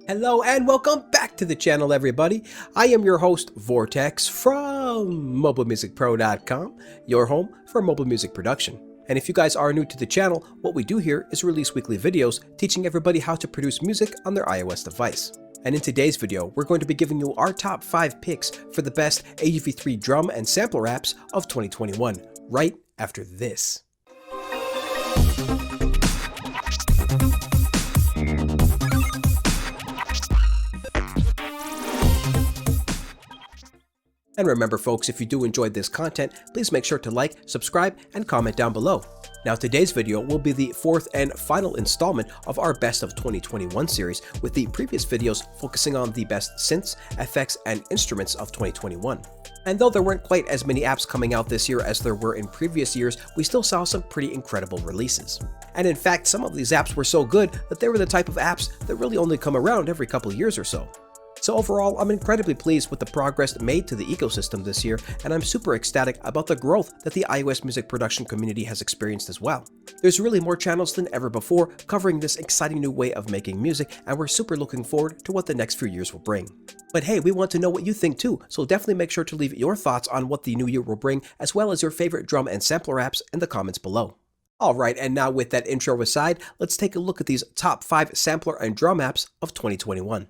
Hello and welcome back to the channel, everybody. I am your host, Vortex, from MobileMusicPro.com, your home for mobile music production. And if you guys are new to the channel, what we do here is release weekly videos teaching everybody how to produce music on their iOS device. And in today's video, we're going to be giving you our top 5 picks for the best AUV3 drum and sampler apps of 2021, right after this. And remember folks, if you do enjoy this content, please make sure to like, subscribe, and comment down below. Now today's video will be the 4th and final installment of our Best of 2021 series, with the previous videos focusing on the best synths, effects, and instruments of 2021. And though there weren't quite as many apps coming out this year as there were in previous years, we still saw some pretty incredible releases. And in fact, some of these apps were so good that they were the type of apps that really only come around every couple years or so. So overall, I'm incredibly pleased with the progress made to the ecosystem this year, and I'm super ecstatic about the growth that the iOS music production community has experienced as well. There's really more channels than ever before covering this exciting new way of making music, and we're super looking forward to what the next few years will bring. But hey, we want to know what you think too, so definitely make sure to leave your thoughts on what the new year will bring, as well as your favorite drum and sampler apps in the comments below. Alright, and now with that intro aside, let's take a look at these top 5 sampler and drum apps of 2021.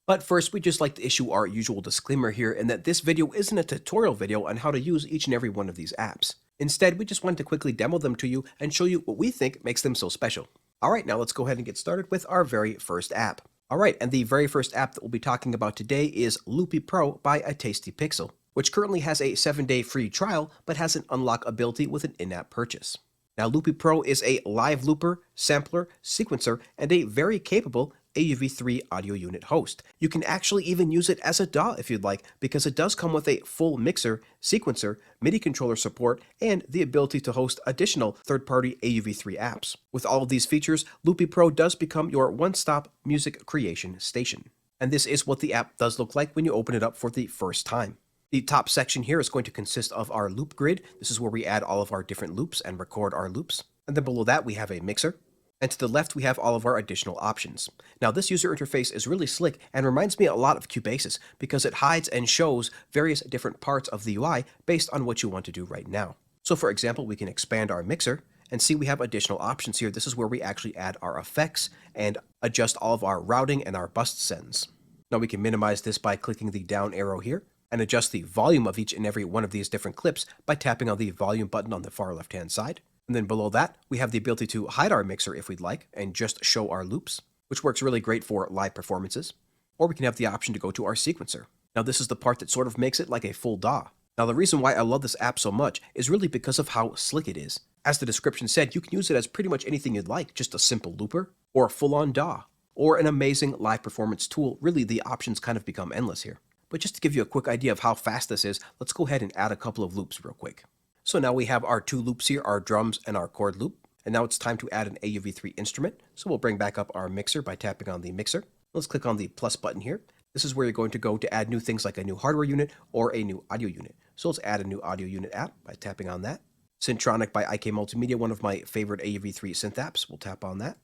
But first, we'd just like to issue our usual disclaimer here in that this video isn't a tutorial video on how to use each and every one of these apps. Instead, we just wanted to quickly demo them to you and show you what we think makes them so special. Alright, now let's go ahead and get started with our very first app. Alright, and the very first app that we'll be talking about today is Loopy Pro by A Tasty Pixel, which currently has a 7-day free trial but has an unlock ability with an in-app purchase. Now, Loopy Pro is a live looper, sampler, sequencer, and a very capable AUV3 audio unit host. You can actually even use it as a DAW if you'd like, because it does come with a full mixer, sequencer, MIDI controller support, and the ability to host additional third-party AUV3 apps. With all of these features, Loopy Pro does become your one-stop music creation station. And this is what the app does look like when you open it up for the first time. The top section here is going to consist of our loop grid. This is where we add all of our different loops and record our loops. And then below that we have a mixer. And to the left we have all of our additional options. Now this user interface is really slick and reminds me a lot of CUBASIS because it hides and shows various different parts of the UI based on what you want to do right now. So for example, we can expand our mixer and see we have additional options here. This is where we actually add our effects and adjust all of our routing and our bust sends. Now we can minimize this by clicking the down arrow here, and adjust the volume of each and every one of these different clips by tapping on the volume button on the far left hand side. And then below that, we have the ability to hide our mixer if we'd like and just show our loops, which works really great for live performances. Or we can have the option to go to our sequencer. Now this is the part that sort of makes it like a full DAW. Now the reason why I love this app so much is really because of how slick it is. As the description said, you can use it as pretty much anything you'd like, just a simple looper, or a full-on DAW, or an amazing live performance tool. Really, the options kind of become endless here. But just to give you a quick idea of how fast this is, let's go ahead and add a couple of loops real quick. So now we have our 2 loops here, our drums and our chord loop. And now it's time to add an AUV3 instrument. So we'll bring back up our mixer by tapping on the mixer. Let's click on the plus button here. This is where you're going to go to add new things like a new hardware unit or a new audio unit. So let's add a new audio unit app by tapping on that. Syntronic by IK Multimedia, one of my favorite AUV3 synth apps. We'll tap on that.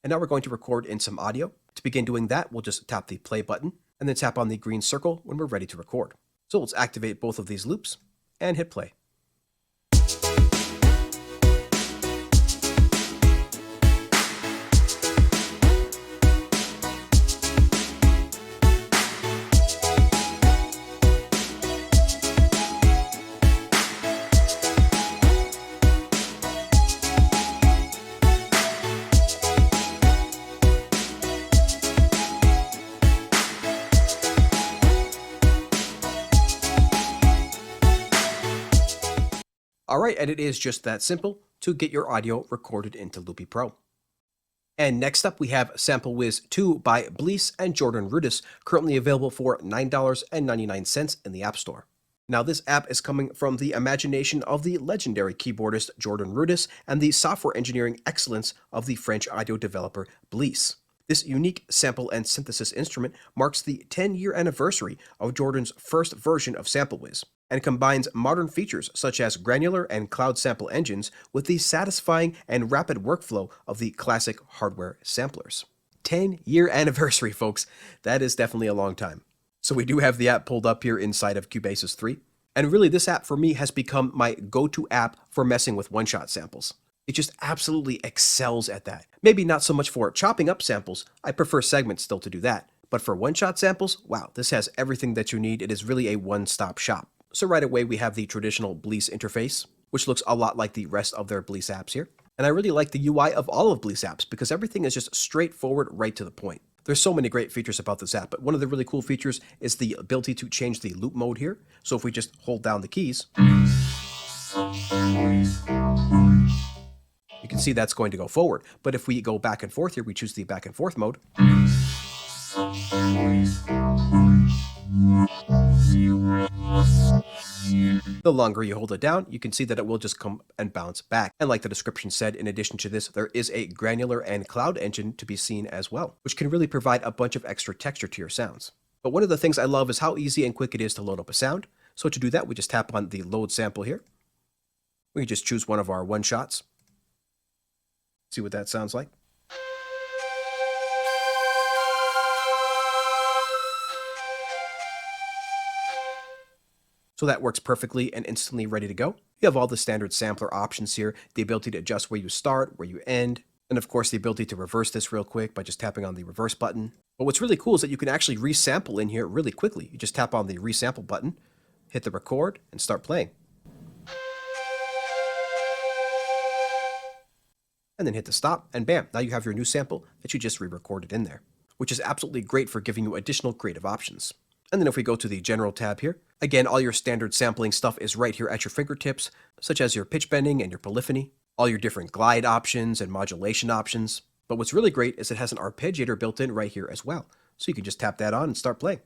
And now we're going to record in some audio. To begin doing that, we'll just tap the play button and then tap on the green circle when we're ready to record. So let's activate both of these loops and hit play. Alright, and it is just that simple to get your audio recorded into Loopy Pro. And next up we have SampleWiz 2 by Blease and Jordan Rudess, currently available for $9.99 in the App Store. Now this app is coming from the imagination of the legendary keyboardist Jordan Rudess and the software engineering excellence of the French audio developer Blease. This unique sample and synthesis instrument marks the 10-year anniversary of Jordan's first version of SampleWiz, and combines modern features such as granular and cloud sample engines with the satisfying and rapid workflow of the classic hardware samplers. 10-year anniversary, folks. That is definitely a long time. So we do have the app pulled up here inside of CUBASIS 3. And really, this app for me has become my go-to app for messing with one-shot samples. It just absolutely excels at that. Maybe not so much for chopping up samples. I prefer segments still to do that. But for one-shot samples, wow, this has everything that you need. It is really a one-stop shop. So right away, we have the traditional Blease interface, which looks a lot like the rest of their Blease apps here. And I really like the UI of all of Blease apps because everything is just straightforward, right to the point. There's so many great features about this app, but one of the really cool features is the ability to change the loop mode here. So if we just hold down the keys, you can see that's going to go forward. But if we go back and forth here, we choose the back and forth mode. The longer you hold it down, you can see that it will just come and bounce back. And like the description said, in addition to this, there is a granular and cloud engine to be seen as well, which can really provide a bunch of extra texture to your sounds. But one of the things I love is how easy and quick it is to load up a sound. So to do that, we just tap on the load sample here. We can just choose one of our one shots. See what that sounds like. So that works perfectly and instantly ready to go. You have all the standard sampler options here, the ability to adjust where you start, where you end, and of course the ability to reverse this real quick by just tapping on the reverse button. But what's really cool is that you can actually resample in here really quickly. You just tap on the resample button, hit the record, and start playing. And then hit the stop, and bam, now you have your new sample that you just re-recorded in there, which is absolutely great for giving you additional creative options. And then if we go to the General tab here, again, all your standard sampling stuff is right here at your fingertips, such as your pitch bending and your polyphony, all your different glide options and modulation options. But what's really great is it has an arpeggiator built in right here as well. So you can just tap that on and start playing.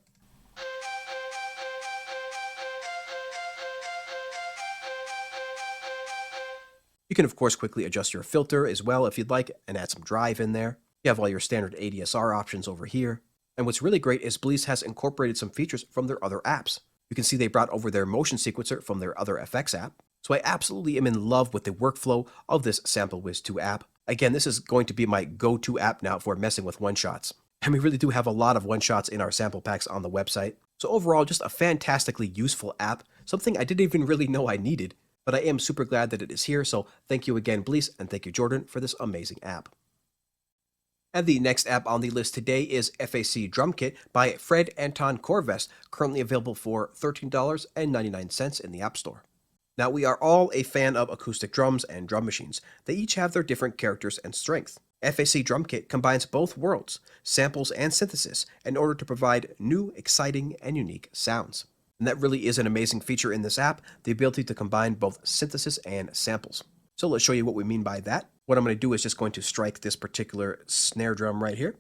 You can, of course, quickly adjust your filter as well if you'd like and add some drive in there. You have all your standard ADSR options over here. And what's really great is Blease has incorporated some features from their other apps. You can see they brought over their motion sequencer from their other FX app. So I absolutely am in love with the workflow of this SampleWiz 2 app. Again, this is going to be my go-to app now for messing with one-shots. And we really do have a lot of one-shots in our sample packs on the website. So overall, just a fantastically useful app, something I didn't even really know I needed. But I am super glad that it is here, so thank you again, Blease, and thank you, Jordan, for this amazing app. And the next app on the list today is FAC Drum Kit by Fred Anton Corvest, currently available for $13.99 in the App Store. Now, we are all a fan of acoustic drums and drum machines. They each have their different characters and strengths. FAC Drum Kit combines both worlds, samples and synthesis, in order to provide new, exciting, and unique sounds. And that really is an amazing feature in this app, the ability to combine both synthesis and samples. So let's show you what we mean by that. What I'm going to do is just going to strike this particular snare drum right here.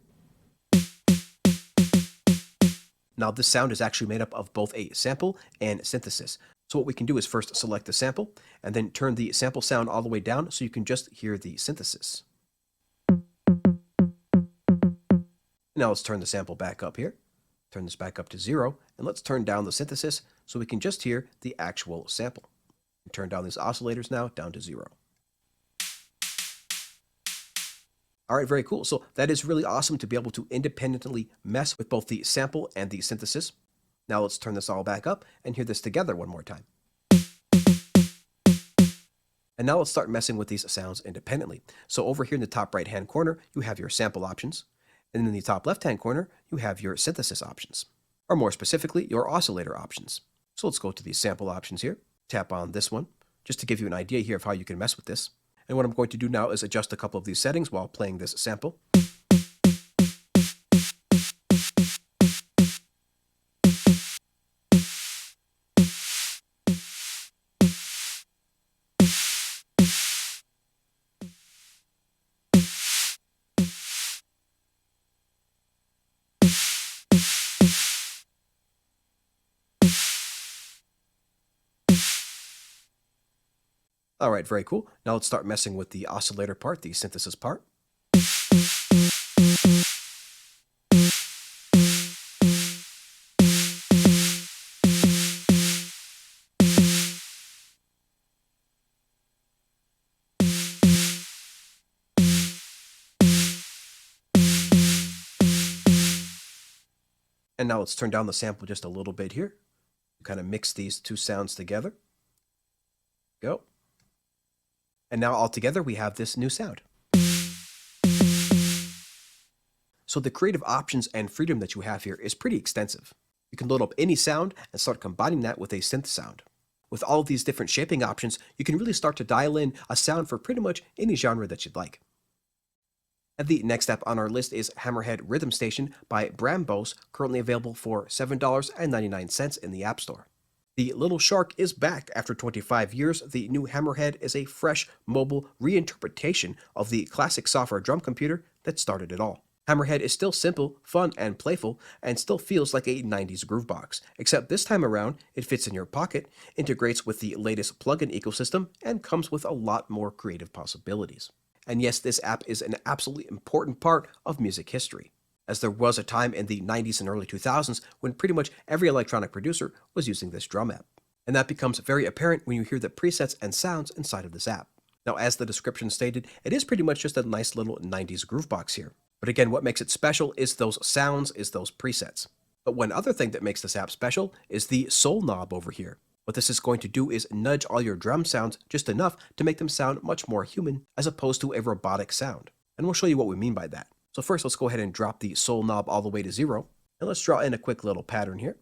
Now this sound is actually made up of both a sample and synthesis. So what we can do is first select the sample and then turn the sample sound all the way down so you can just hear the synthesis. Now let's turn the sample back up here. Turn this back up to 0, and let's turn down the synthesis so we can just hear the actual sample. And turn down these oscillators now down to 0. All right, very cool. So that is really awesome to be able to independently mess with both the sample and the synthesis. Now let's turn this all back up and hear this together one more time. And now let's start messing with these sounds independently. So over here in the top right-hand corner, you have your sample options. And in the top left-hand corner, you have your synthesis options. Or more specifically, your oscillator options. So let's go to the sample options here. Tap on this one, just to give you an idea here of how you can mess with this. And what I'm going to do now is adjust a couple of these settings while playing this sample. All right, very cool. Now let's start messing with the oscillator part, the synthesis part. And now let's turn down the sample just a little bit here. Kind of mix these two sounds together. Go. And now all together we have this new sound. So the creative options and freedom that you have here is pretty extensive. You can load up any sound and start combining that with a synth sound. With all of these different shaping options, you can really start to dial in a sound for pretty much any genre that you'd like. And the next app on our list is Hammerhead Rhythm Station by Brambos, currently available for $7.99 in the App Store. The Little Shark is back after 25 years. The new Hammerhead is a fresh, mobile reinterpretation of the classic software drum computer that started it all. Hammerhead is still simple, fun, and playful, and still feels like a 90s groovebox, except this time around, it fits in your pocket, integrates with the latest plugin ecosystem, and comes with a lot more creative possibilities. And yes, this app is an absolutely important part of music history, as there was a time in the 90s and early 2000s when pretty much every electronic producer was using this drum app. And that becomes very apparent when you hear the presets and sounds inside of this app. Now, as the description stated, it is pretty much just a nice little 90s groovebox here. But again, what makes it special is those sounds, is those presets. But one other thing that makes this app special is the soul knob over here. What this is going to do is nudge all your drum sounds just enough to make them sound much more human as opposed to a robotic sound. And we'll show you what we mean by that. So first, let's go ahead and drop the soul knob all the way to 0. And let's draw in a quick little pattern here.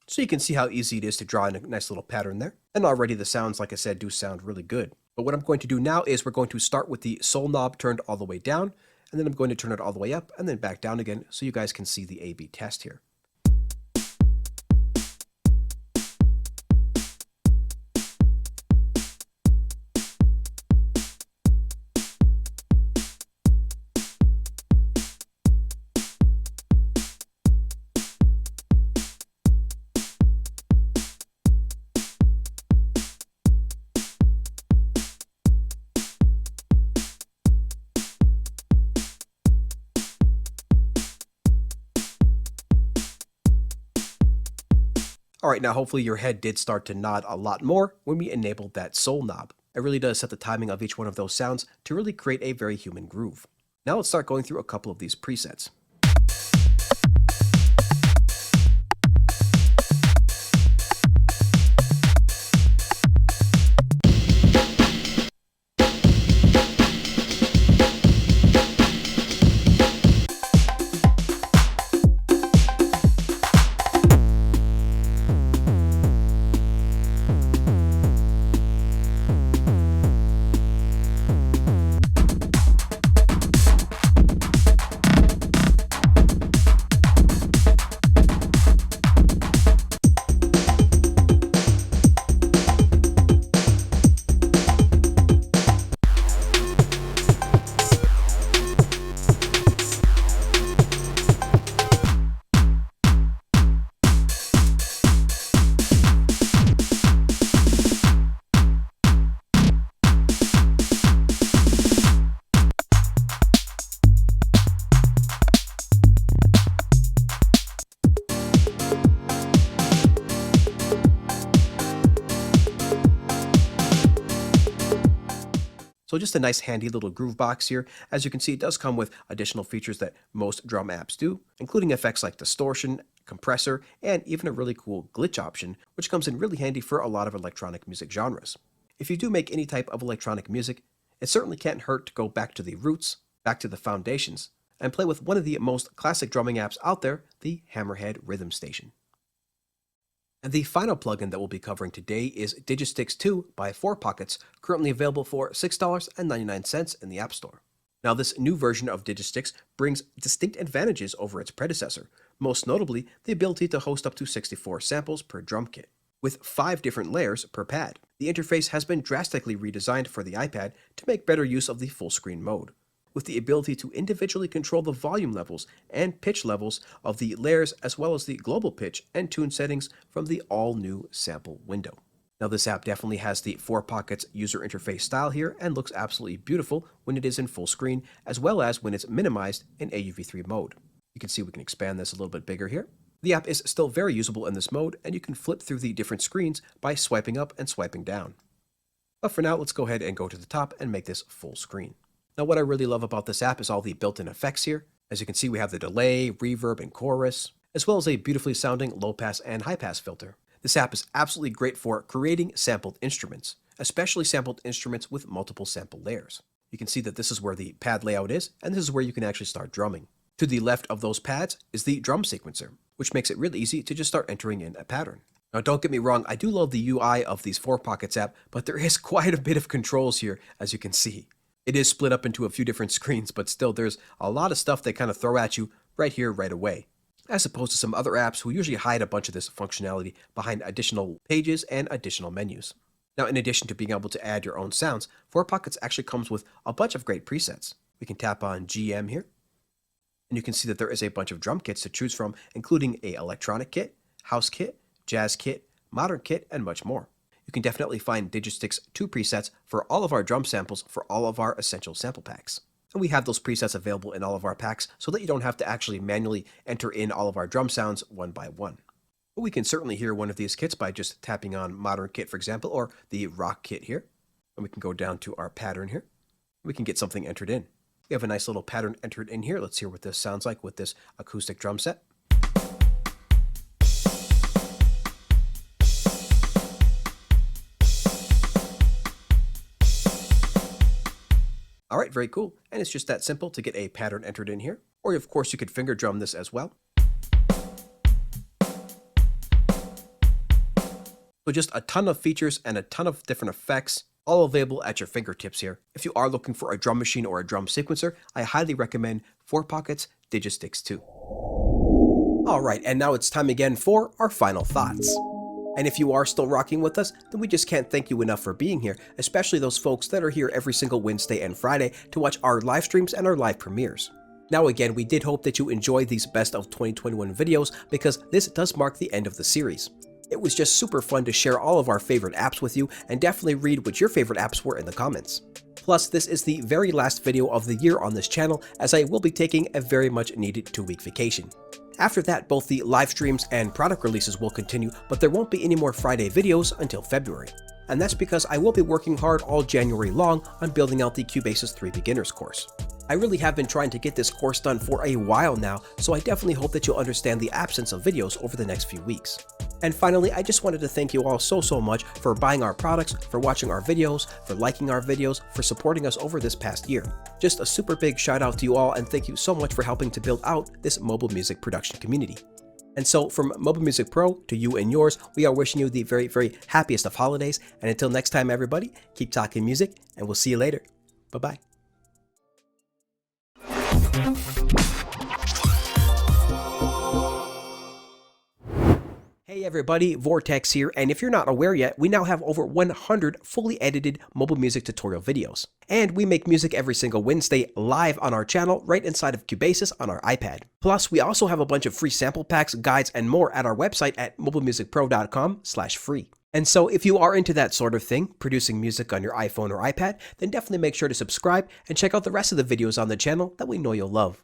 So you can see how easy it is to draw in a nice little pattern there. And already the sounds, like I said, do sound really good. But what I'm going to do now is we're going to start with the soul knob turned all the way down, and then I'm going to turn it all the way up and then back down again so you guys can see the A/B test here. Alright, now hopefully your head did start to nod a lot more when we enabled that soul knob. It really does set the timing of each one of those sounds to really create a very human groove. Now let's start going through a couple of these presets. So just a nice handy little groove box here. As you can see, it does come with additional features that most drum apps do, including effects like distortion, compressor, and even a really cool glitch option, which comes in really handy for a lot of electronic music genres. If you do make any type of electronic music, it certainly can't hurt to go back to the roots, back to the foundations, and play with one of the most classic drumming apps out there, the Hammerhead Rhythm Station. And the final plugin that we'll be covering today is Digistix 2 by 4Pockets, currently available for $6.99 in the App Store. Now, this new version of Digistix brings distinct advantages over its predecessor, most notably the ability to host up to 64 samples per drum kit, with 5 different layers per pad. The interface has been drastically redesigned for the iPad to make better use of the full screen mode, with the ability to individually control the volume levels and pitch levels of the layers as well as the global pitch and tune settings from the all-new sample window. Now this app definitely has the 4Pockets user interface style here and looks absolutely beautiful when it is in full screen as well as when it's minimized in AUV3 mode. You can see we can expand this a little bit bigger here. The app is still very usable in this mode and you can flip through the different screens by swiping up and swiping down. But for now, let's go ahead and go to the top and make this full screen. Now what I really love about this app is all the built-in effects here. As you can see, we have the delay, reverb, and chorus, as well as a beautifully sounding low-pass and high-pass filter. This app is absolutely great for creating sampled instruments, especially sampled instruments with multiple sample layers. You can see that this is where the pad layout is, and this is where you can actually start drumming. To the left of those pads is the drum sequencer, which makes it really easy to just start entering in a pattern. Now don't get me wrong, I do love the UI of these 4Pockets app, but there is quite a bit of controls here, as you can see. It is split up into a few different screens, but still there's a lot of stuff they kind of throw at you right here, right away, as opposed to some other apps who usually hide a bunch of this functionality behind additional pages and additional menus. Now, in addition to being able to add your own sounds, 4Pockets actually comes with a bunch of great presets. We can tap on GM here, and you can see that there is a bunch of drum kits to choose from, including a electronic kit, house kit, jazz kit, modern kit, and much more. You can definitely find Digistix 2 presets for all of our drum samples for all of our essential sample packs. And we have those presets available in all of our packs so that you don't have to actually manually enter in all of our drum sounds one by one. But we can certainly hear one of these kits by just tapping on Modern Kit, for example, or the Rock Kit here. And we can go down to our pattern here. We can get something entered in. We have a nice little pattern entered in here. Let's hear what this sounds like with this acoustic drum set. All right, very cool. And it's just that simple to get a pattern entered in here. Or of course you could finger drum this as well. So just a ton of features and a ton of different effects, all available at your fingertips here. If you are looking for a drum machine or a drum sequencer, I highly recommend 4Pockets Digistix 2. All right, and now it's time again for our final thoughts. And if you are still rocking with us, then we just can't thank you enough for being here, especially those folks that are here every single Wednesday and Friday to watch our live streams and our live premieres. Now again, we did hope that you enjoyed these best of 2021 videos because this does mark the end of the series. It was just super fun to share all of our favorite apps with you and definitely read what your favorite apps were in the comments. Plus, this is the very last video of the year on this channel as I will be taking a very much needed 2-week vacation. After that, both the live streams and product releases will continue, but there won't be any more Friday videos until February. And that's because I will be working hard all January long on building out the CUBASIS 3 Beginners course. I really have been trying to get this course done for a while now, so I definitely hope that you'll understand the absence of videos over the next few weeks. And finally, I just wanted to thank you all so much for buying our products, for watching our videos, for liking our videos, for supporting us over this past year. Just a super big shout out to you all and thank you so much for helping to build out this mobile music production community. And so from MobileMusicPro to you and yours, we are wishing you the very happiest of holidays. And until next time, everybody, keep talking music and we'll see you later. Bye-bye. Hey everybody, Vortex here, and if you're not aware yet, we now have over 100 fully edited mobile music tutorial videos. And we make music every single Wednesday live on our channel right inside of CUBASIS on our iPad. Plus, we also have a bunch of free sample packs, guides, and more at our website at mobilemusicpro.com/free. And so if you are into that sort of thing, producing music on your iPhone or iPad, then definitely make sure to subscribe and check out the rest of the videos on the channel that we know you'll love.